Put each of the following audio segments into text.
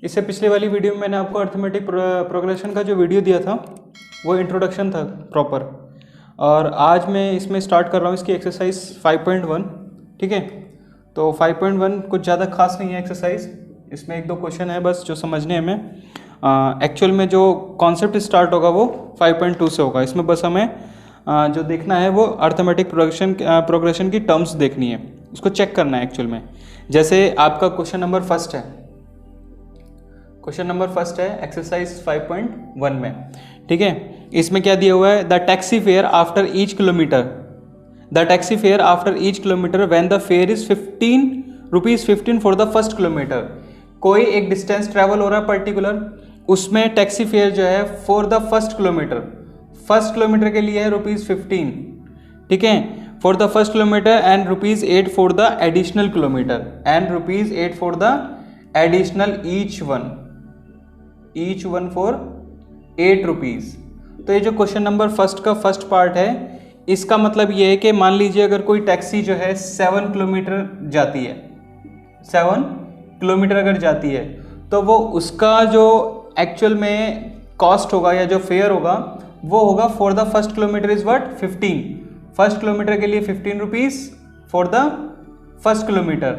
इससे पिछले वाली वीडियो में मैंने आपको अर्थमेटिक प्रोग्रेशन का जो वीडियो दिया था वो इंट्रोडक्शन था प्रॉपर, और आज मैं इसमें स्टार्ट कर रहा हूँ इसकी एक्सरसाइज 5.1। ठीक है, तो 5.1 कुछ ज़्यादा खास नहीं है एक्सरसाइज, इसमें एक दो क्वेश्चन है बस जो समझने हैं हमें। एक्चुअल में जो कॉन्सेप्ट स्टार्ट होगा वो 5.2 से होगा। इसमें बस हमें जो देखना है वो अर्थमेटिक प्रोग्रेशन की टर्म्स देखनी है, उसको चेक करना है एक्चुअल में। जैसे आपका क्वेश्चन नंबर फर्स्ट है एक्सरसाइज 5.1 में। ठीक है, इसमें क्या दिया हुआ है, the taxi fare after each kilometre when the fair is 15 for the first kilometre. कोई एक डिस्टेंस ट्रेवल हो रहा है पर्टिकुलर, उसमें टैक्सी फेयर जो है फॉर द फर्स्ट किलोमीटर के लिए है ₹15। ठीक है, for the first kilometre and ₹8 for the additional kilometre and ₹8 for the additional each one for ₹8। तो ये जो क्वेश्चन नंबर फर्स्ट का फर्स्ट पार्ट है, इसका मतलब ये है कि मान लीजिए अगर कोई टैक्सी जो है 7 किलोमीटर जाती है, 7 किलोमीटर अगर जाती है, तो वो उसका जो एक्चुअल में कॉस्ट होगा या जो फेयर होगा वो होगा for the first kilometre is what 15। First kilometre के लिए ₹15 फॉर द फर्स्ट किलोमीटर।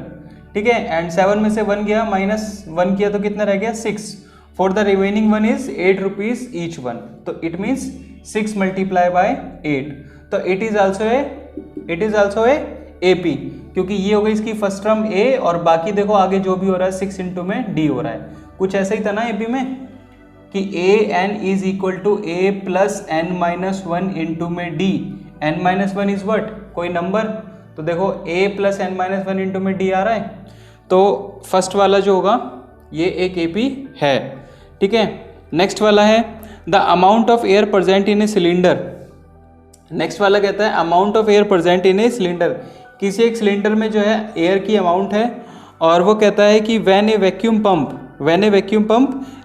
ठीक है, एंड 7 में से 1 गया, -1 किया तो कितना रह गया 6। For the remaining one is ₹8 each one, तो इट मीन्स 6 मल्टीप्लाई बाय 8, तो it is also A AP, क्योंकि ये हो गई इसकी फर्स्ट टर्म A और बाकी देखो आगे जो भी हो रहा है 6 इंटू में D हो रहा है। कुछ ऐसा ही था ना AP में कि AN is equal to A plus n-1 into में D, n-1 इज व्हाट, कोई नंबर, तो देखो A प्लस n-1 इंटू में D आ रहा है, तो फर्स्ट वाला जो होगा ये एक AP है। ठीक है, नेक्स्ट वाला है the amount of air present in a cylinder. Next वाला कहता है amount of air present in a cylinder, किसी एक सिलेंडर में जो है एयर की अमाउंट है, और वो कहता है कि when A vacuum pump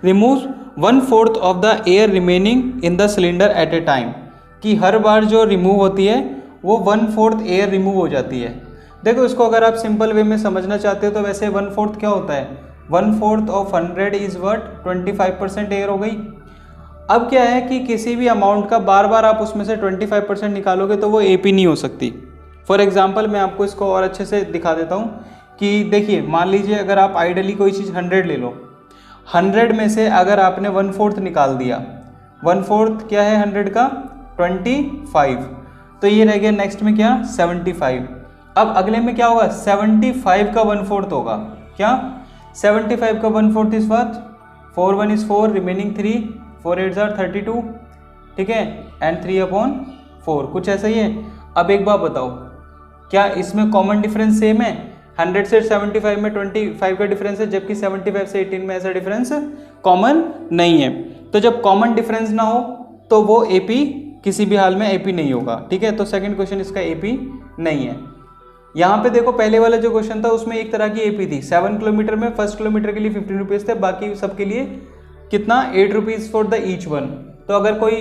removes 1/4 of the air remaining in the cylinder eight A time, कि हर बार जो रिमूव होती है वो 1/4 एयर रिमूव हो जाती है। देखो इसको अगर आप सिंपल वे में समझना चाहते हो तो वैसे 1/4 क्या होता है, 1/4 ऑफ 100 इज व्हाट 25% एयर हो गई। अब क्या है कि किसी भी अमाउंट का बार बार आप उसमें से 25% निकालोगे तो वो AP नहीं हो सकती। फॉर एग्जाम्पल मैं आपको इसको और अच्छे से दिखा देता हूँ कि देखिए मान लीजिए अगर आप आइडली कोई चीज़ 100 ले लो, 100 में से अगर आपने 1/4 निकाल दिया, 1/4 क्या है 100 का 25, तो ये रह गया नेक्स्ट में क्या 75। अब अगले में क्या होगा 75 का 1/4 होगा, क्या 75 का 1/4 इस बात 4 1 इज 4, रिमेनिंग 3, 4 8 are 32। ठीक है, एंड 3/4, कुछ ऐसा ही है। अब एक बात बताओ, क्या इसमें कॉमन डिफरेंस सेम है? 100 से 75 में 25 का डिफरेंस है, जबकि 75 से 18 में ऐसा डिफरेंस कॉमन नहीं है। तो जब कॉमन डिफरेंस ना हो तो वो AP किसी भी हाल में AP नहीं होगा। ठीक है, तो सेकंड क्वेश्चन इसका AP नहीं है। यहाँ पे देखो पहले वाला जो क्वेश्चन था उसमें एक तरह की AP थी, 7 किलोमीटर में फर्स्ट किलोमीटर के लिए ₹15 थे, बाकी सबके लिए कितना ₹8 फॉर द ईच वन। तो अगर कोई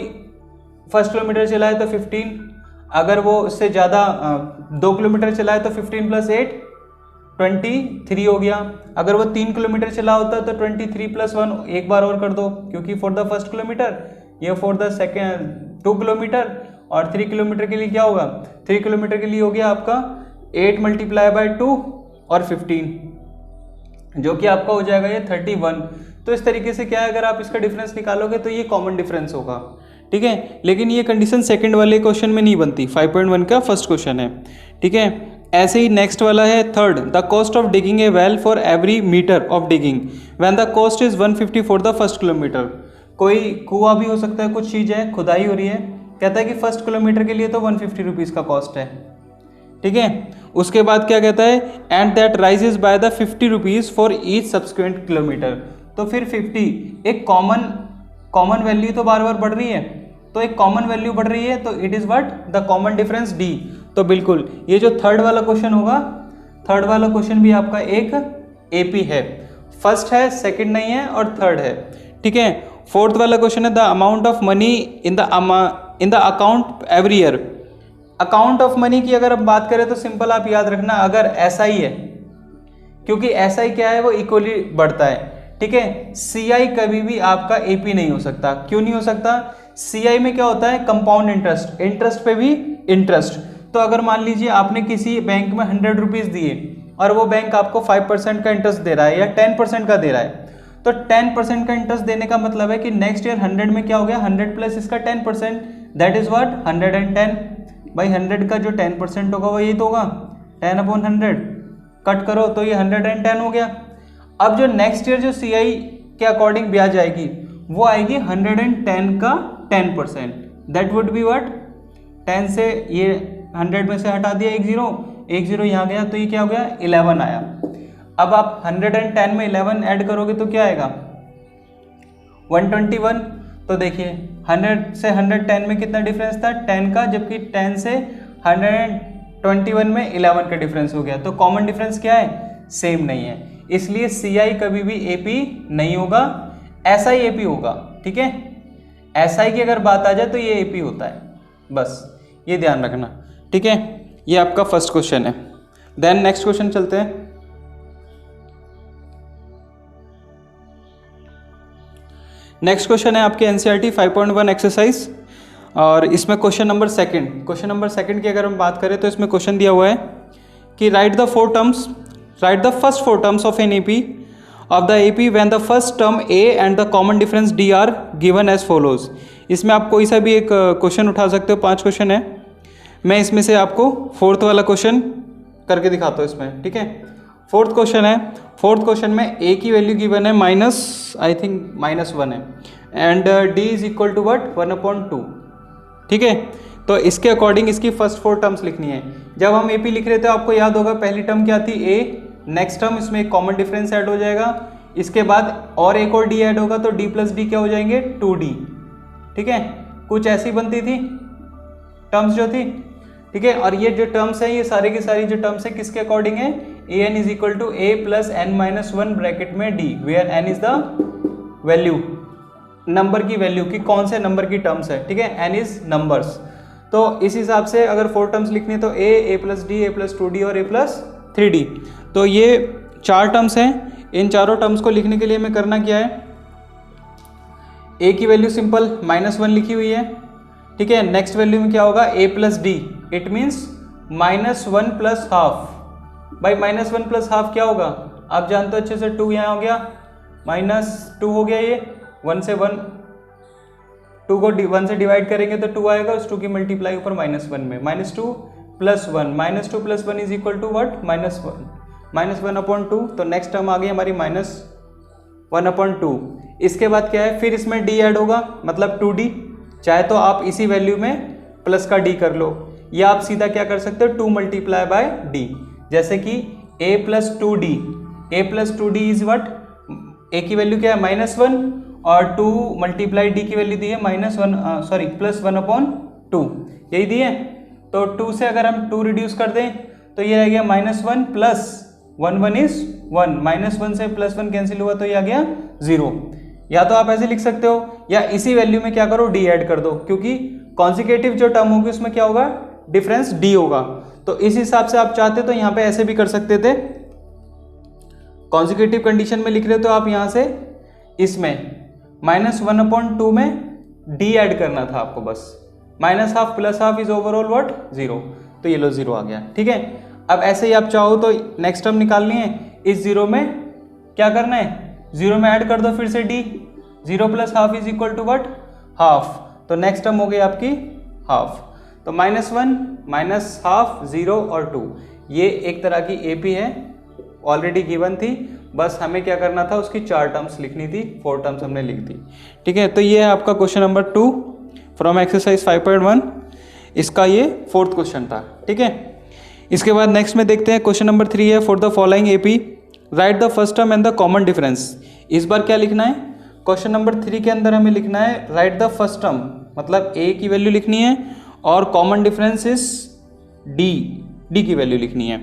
फर्स्ट किलोमीटर चला है तो 15, अगर वो उससे ज़्यादा 2 किलोमीटर चला है तो 15 + 8 23 हो गया। अगर वो 3 किलोमीटर चला होता है तो 23 + 1 एक बार और कर दो, क्योंकि फॉर द फर्स्ट किलोमीटर, ये फॉर द सेकेंड 2 किलोमीटर, और 3 किलोमीटर के लिए क्या होगा, 3 किलोमीटर के लिए हो गया आपका 8 मल्टीप्लाई बाय 2 और 15, जो कि आपका हो जाएगा ये 31। तो इस तरीके से क्या है, अगर आप इसका डिफरेंस निकालोगे तो ये कॉमन डिफरेंस होगा। ठीक है, लेकिन ये कंडीशन सेकंड वाले क्वेश्चन में नहीं बनती, 5.1 का फर्स्ट क्वेश्चन है। ठीक है, ऐसे ही नेक्स्ट वाला है third, the cost of digging a well for every metre of digging when the cost is 150 for the first kilometre. कोई कुआं भी हो सकता है, कुछ चीज़ है खुदाई हो रही है, कहता है कि फर्स्ट किलोमीटर के लिए तो ₹150 का कॉस्ट है। ठीक है, उसके बाद क्या कहता है, and that rises by the ₹50 for each subsequent kilometre. तो फिर 50 एक कॉमन वैल्यू तो बार बार बढ़ रही है, तो एक कॉमन वैल्यू बढ़ रही है, तो it is what the common difference D। तो बिल्कुल ये जो थर्ड वाला क्वेश्चन होगा, थर्ड वाला क्वेश्चन भी आपका एक AP है, फर्स्ट है, सेकंड नहीं है और थर्ड है। ठीक है, फोर्थ वाला क्वेश्चन है the amount of money in the account every year. Account of money की अगर हम बात करें तो सिंपल आप याद रखना, अगर SI है, क्योंकि SI क्या है वो इक्वली बढ़ता है। ठीक है। CI कभी भी आपका AP नहीं हो सकता। क्यों नहीं हो सकता? CI में क्या होता है? कंपाउंड इंटरेस्ट, इंटरेस्ट पे भी इंटरेस्ट। तो अगर मान लीजिए आपने किसी बैंक में 100 रुपीज़ दिए और वो बैंक आपको 5% का इंटरेस्ट दे रहा है या 10% का दे रहा है, तो 10% का इंटरेस्ट देने का मतलब है कि नेक्स्ट ईयर 100 में क्या हो गया? 100 प्लस इसका 10%, दैट इज व्हाट? 110। भाई 100 का जो 10% होगा वो यही तो होगा, 10/100 कट करो तो ये 110 हो गया। अब जो नेक्स्ट ईयर जो CI के अकॉर्डिंग ब्याज आएगी वो आएगी 110 का 10%, दैट वुड बी व्हाट? 10 से ये 100 में से हटा दिया एक जीरो यहाँ गया, तो ये क्या हो गया? 11 आया। अब आप 110 में 11 ऐड करोगे तो क्या आएगा? 121। तो देखिए 100 से 110 में कितना डिफरेंस था? 10 का, जबकि 10 से 121 में 11 का डिफरेंस हो गया। तो कॉमन डिफरेंस क्या है? सेम नहीं है। इसलिए CI कभी भी AP नहीं होगा, SI AP होगा। ठीक है, SI की अगर बात आ जाए तो ये AP होता है, बस ये ध्यान रखना। ठीक है, ये आपका फर्स्ट क्वेश्चन है। देन नेक्स्ट क्वेश्चन चलते हैं। नेक्स्ट क्वेश्चन है आपके NCERT 5.1 एक्सरसाइज, और इसमें क्वेश्चन नंबर सेकंड की अगर हम बात करें तो इसमें क्वेश्चन दिया हुआ है कि write the first four terms of an AP of the AP when the first term A and the common difference D are given as follows. इसमें आप कोई सा भी एक क्वेश्चन उठा सकते हो, 5 क्वेश्चन है। मैं इसमें से आपको फोर्थ वाला क्वेश्चन करके दिखाता हूँ इसमें। ठीक है, फोर्थ क्वेश्चन में A की वैल्यू गिवन है -1 है and D is equal to what? 1/2। ठीक है, तो इसके अकॉर्डिंग इसकी फर्स्ट 4 टर्म्स लिखनी है। जब हम AP लिख रहे थे आपको याद होगा पहली टर्म क्या थी? A, नेक्स्ट टर्म इसमें एक कॉमन डिफरेंस ऐड हो जाएगा, इसके बाद और एक और D ऐड होगा तो D प्लस D क्या हो जाएंगे? 2D। ठीक है, कुछ ऐसी बनती थी टर्म्स जो थी। ठीक है, और ये जो टर्म्स है ये सारी की सारी जो टर्म्स है किसके अकॉर्डिंग है? an is equal to a plus n-1 bracket में d, where n is the value, number की वैल्यू की कौन से नंबर की टर्म्स है। ठीक है, n इज नंबर्स। तो इस हिसाब से अगर 4 टर्म्स लिखनी है तो a plus d, a plus 2d और a प्लस 3d। तो ये 4 टर्म्स हैं। इन चारों टर्म्स को लिखने के लिए हमें करना क्या है? a की वैल्यू सिंपल -1 लिखी हुई है। ठीक है, नेक्स्ट वैल्यू में क्या होगा? a plus d, it means -1 plus half. भाई -1 प्लस हाफ क्या होगा? आप जानते हो अच्छे से, 2 यहाँ हो गया, -2 हो गया, ये 1 से 1, 2 को 1 से डिवाइड करेंगे तो 2 आएगा, उस 2 की मल्टीप्लाई ऊपर -1 में, -2 plus 1, -2 plus 1 is equal to what? -1/2। तो नेक्स्ट टर्म आ गई हमारी -1/2। इसके बाद क्या है? फिर इसमें d ऐड होगा, मतलब 2d। चाहे तो आप इसी वैल्यू में प्लस का d कर लो, या आप सीधा क्या कर सकते हो? 2 मल्टीप्लाई बाय d, जैसे कि a plus 2d is what? a की वैल्यू क्या है? -1 और 2 मल्टीप्लाई d की वैल्यू दी है +1/2, यही दी है। तो 2 से अगर हम 2 रिड्यूस कर दें तो ये रह गया -1 प्लस 1 इज 1, -1 से +1 कैंसिल हुआ तो ये आ गया 0। या तो आप ऐसे लिख सकते हो, या इसी वैल्यू में क्या करो? d ऐड कर दो, क्योंकि कॉन्सिक्यूटिव जो टर्म होगी उसमें क्या होगा? डिफरेंस d होगा। तो इस हिसाब से आप चाहते तो यहाँ पे ऐसे भी कर सकते थे, कॉन्सिक्यूटिव कंडीशन में लिख रहे हो तो आप यहाँ से इसमें -1/2 में d ऐड करना था आपको, बस -1/2 plus half is overall what? 0। तो ये लो 0 आ गया। ठीक है, अब ऐसे ही आप चाहो तो नेक्स्ट टर्म निकालनी है, इस 0 में क्या करना है? 0 में ऐड कर दो फिर से d, 0 plus half is equal to what? Half. तो नेक्स्ट टर्म हो गई आपकी हाफ। तो -1 -1/2 0 और 2, ये एक तरह की AP है, ऑलरेडी गिवन थी, बस हमें क्या करना था? उसकी 4 टर्म्स लिखनी थी, 4 टर्म्स हमने लिख दी। ठीक है, तो ये है आपका क्वेश्चन नंबर 2 फ्रॉम एक्सरसाइज 5.1, इसका ये 4th क्वेश्चन था। ठीक है, इसके बाद नेक्स्ट में देखते हैं क्वेश्चन नंबर 3 है, for the following AP right the first term and the common difference. इस बार क्या लिखना है? क्वेश्चन नंबर 3 के अंदर हमें लिखना है राइट द फर्स्ट टर्म, मतलब a की वैल्यू लिखनी है और कॉमन डिफरेंस इज d की वैल्यू लिखनी है।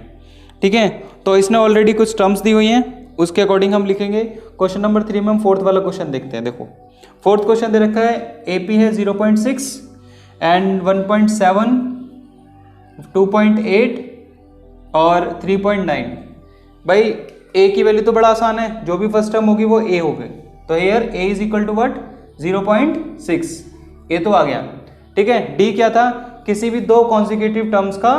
ठीक है, तो इसने ऑलरेडी कुछ टर्म्स दी हुई हैं, उसके अकॉर्डिंग हम लिखेंगे। क्वेश्चन नंबर 3 में हम 4th वाला क्वेश्चन देखते हैं। देखो 4th क्वेश्चन दे रखा है, AP है 0.6 एंड 1.7, 2.8 और 3.9। भाई ए की वैल्यू तो बड़ा आसान है, जो भी फर्स्ट टर्म होगी वो ए होगी, तो here A is equal to what 0.6, A तो आ गया। ठीक है, डी क्या था, किसी भी दो कॉन्जिक्यूटिव टर्म्स का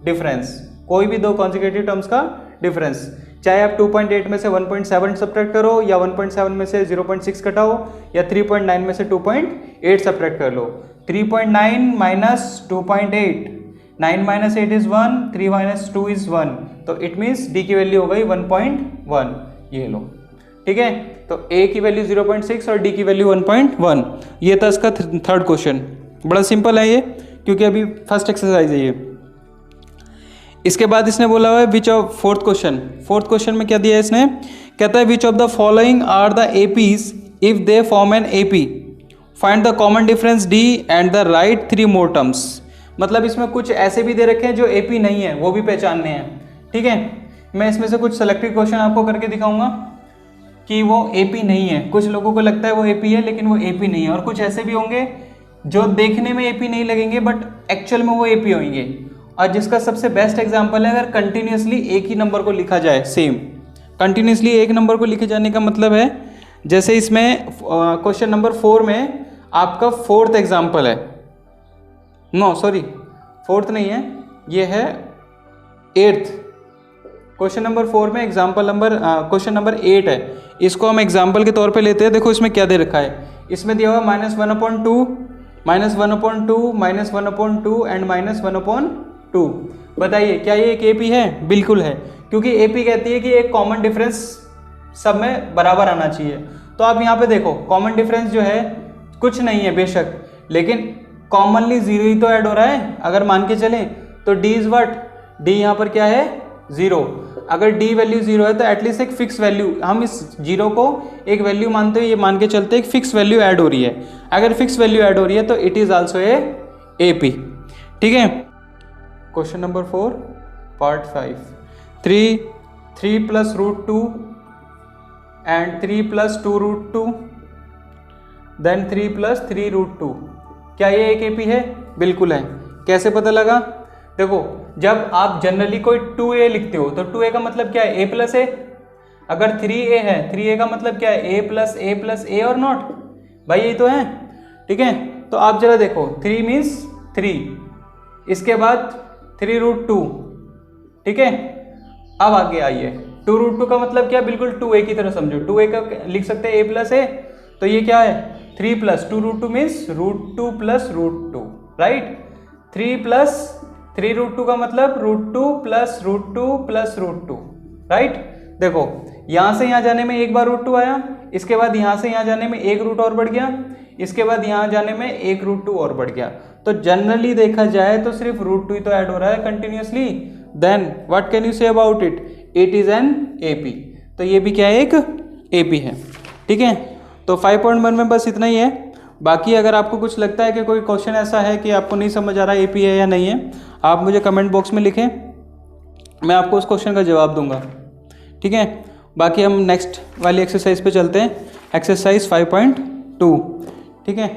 डिफरेंस, कोई भी दो कॉन्जिक्यूटिव टर्म्स का डिफरेंस, चाहे आप 2.8 में से 1.7 सब्ट्रैक्ट करो, या 1.7 में से 0.6 घटाओ, या 3.9 में से 2.8 सब्ट्रैक्ट कर लो। 3.9 minus 2.8, 9 minus 8 is 1, 3 minus 2 is 1, तो इट मीन्स डी की वैल्यू हो गई 1.1, ये लो। ठीक है, तो ए की वैल्यू 0.6 और डी की वैल्यू 1.1, ये था इसका थर्ड क्वेश्चन। बड़ा सिंपल है ये, क्योंकि अभी फर्स्ट एक्सरसाइज है ये। इसके बाद इसने बोला हुआ है विच ऑफ, फोर्थ क्वेश्चन में क्या दिया है इसने, कहता है which of the following are the APs if they form an AP, find the common difference D and the write 3 more terms. मतलब इसमें कुछ ऐसे भी दे रखे हैं जो एपी नहीं है, वो भी पहचानने हैं। ठीक है, मैं इसमें से कुछ सेलेक्टेड क्वेश्चन आपको करके दिखाऊंगा कि वो एपी नहीं है। कुछ लोगों को लगता है वो एपी है, लेकिन वो एपी नहीं है, और कुछ ऐसे भी होंगे जो देखने में एपी नहीं लगेंगे बट एक्चुअल में वो एपी होंगे। और जिसका सबसे बेस्ट एग्जांपल है, अगर कंटिन्यूसली एक ही नंबर को लिखा जाए, सेम कंटिन्यूसली एक नंबर को लिखे जाने का मतलब है, जैसे इसमें क्वेश्चन नंबर 4 में आपका फोर्थ एग्जांपल है, नो सॉरी फोर्थ नहीं है, ये है 8th। क्वेश्चन नंबर 4 में एग्जांपल नंबर क्वेश्चन नंबर 8 है, इसको हम एग्जांपल के तौर पे लेते हैं। देखो इसमें क्या दे रखा है, इसमें दिया हुआ -1/2, -1/2, -1/2 एंड -1/2। बताइए क्या ये एक एपी है? बिल्कुल है, क्योंकि एपी कहती है कि एक कॉमन डिफरेंस सब में बराबर आना चाहिए। तो आप यहाँ पे देखो कॉमन डिफरेंस जो है कुछ नहीं है बेशक, लेकिन कॉमनली 0 ही तो ऐड हो रहा है। अगर मान के चलें तो डी इज व्हाट, डी यहाँ पर क्या है 0। अगर डी वैल्यू 0 है तो एटलीस्ट एक फिक्स वैल्यू, हम इस 0 को एक वैल्यू मानते हुए ये मान के चलते एक फिक्स वैल्यू ऐड हो रही है। अगर फिक्स वैल्यू ऐड हो रही है तो it is also a AP. ठीक है, question number 4 part 5, 3 + √2 and 3 + 2 √2 then 3 + 3 √2। क्या ये एक एपी है? बिल्कुल है। कैसे पता लगा? देखो जब आप जनरली कोई 2a लिखते हो तो 2a का मतलब क्या है, a + a। अगर 3a है, 3a का मतलब क्या है, a + a और नॉट, भाई यही तो है। ठीक है, तो आप जरा देखो 3 मीन्स 3, इसके बाद 3 √2। ठीक है, अब आगे आइए 2 √2 का मतलब क्या, बिल्कुल 2a की तरह समझो। 2a का लिख सकते हैं a + a, तो ये क्या है 3 + 2 √2 मीन्स √2 + √2, राइट। 3 + 3 √2 का मतलब √2 + √2 + √2, राइट। देखो यहाँ से यहाँ जाने में एक बार √2 आया, इसके बाद यहाँ से यहाँ जाने में एक रूट और बढ़ गया, इसके बाद यहाँ जाने में एक √2 और बढ़ गया। तो जनरली देखा जाए तो सिर्फ √2 ही तो ऐड हो रहा है continuously. Then what can you say about it, it is an AP. तो ये भी क्या है, एक एपी है। ठीक है, तो 5.1 में बस इतना ही है। बाकी अगर आपको कुछ लगता है कि कोई क्वेश्चन ऐसा है कि आपको नहीं समझ आ रहा एपी है या नहीं है, आप मुझे कमेंट बॉक्स में लिखें, मैं आपको उस क्वेश्चन का जवाब दूंगा। ठीक है, बाकी हम नेक्स्ट वाली एक्सरसाइज पे चलते हैं, एक्सरसाइज 5.2। ठीक है।